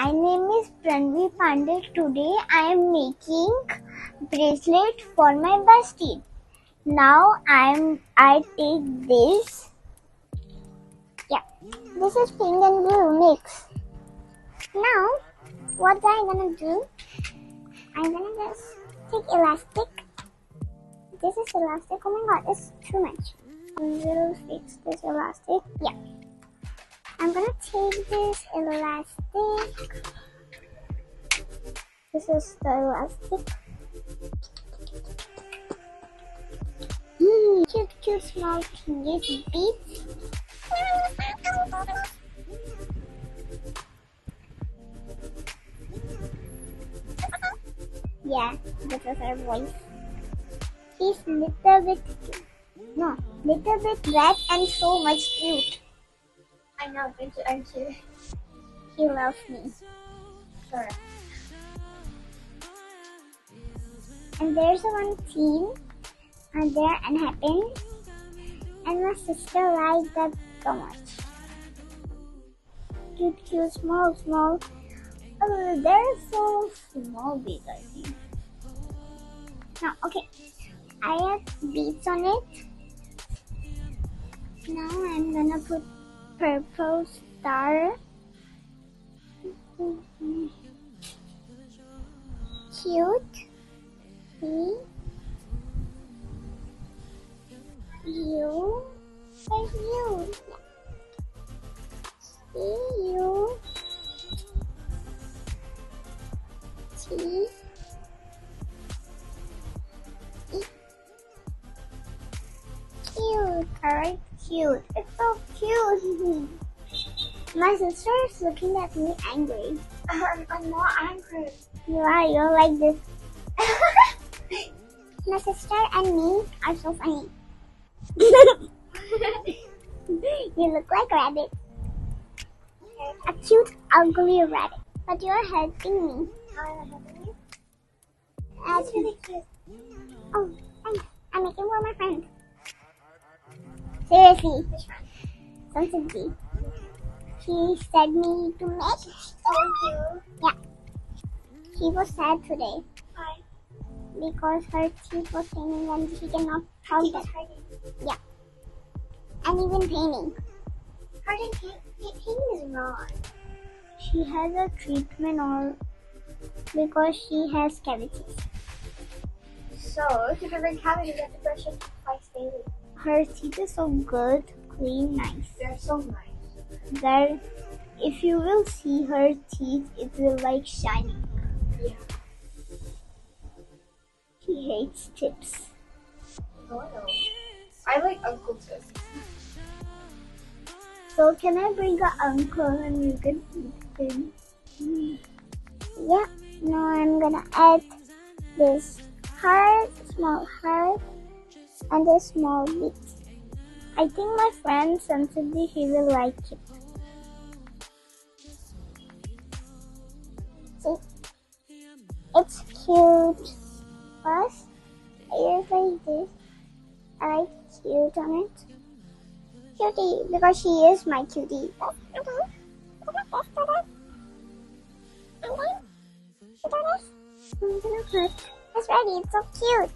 My name is Pranvi Pandey. Today I am making bracelet for my bestie. Now I take this. Yeah, this is pink and blue mix. Now what I'm gonna do? I'm gonna just take elastic. This is elastic. Oh my god, it's too much. I will fix this elastic. Yeah. I'm gonna take this elastic. This is the elastic. Cute small cute beads. Yeah, this is her voice. She's little bit red and so much cute. I know, aren't you? She loves me. Sure. And there's one team there and happen. And my sister liked that so much. Cute, small. Oh, they're so small beads, I think. Now, okay. I have beads on it. Now I'm gonna put purple star. Cute. See? You. Where's you? See you. See? Cute. Alright, cute. It's so cute. My sister is looking at me angry. I'm not angry. You're like this. My sister and me are so funny. You look like a rabbit. A cute, ugly rabbit. But you're helping me. How am I helping you? That's really cute. Oh, thanks. I'm making for my friend. Seriously. Sensitivity. She said me to make. Thank you. Yeah. She was sad today. Why? Because her teeth was paining and she cannot help it. Yeah. And even painting. Painting is wrong. She has a treatment or because she has cavities. So, to prevent cavities, you have to brush your teeth twice daily. Her teeth is so good, clean, nice. They're so nice. That if you will see her teeth, it will like shining. Yeah. She hates tips. Oh, no. I like Uncle Tips. So can I bring an uncle and you can eat him? Yeah. Now I'm gonna add this heart, small heart, and this small bead. I think my friend Sensitivity, she will like it. See, it's cute. First, I just like this. I like cute on it. Cutie, because she is my cutie. I'm gonna put. It's ready. It's so cute.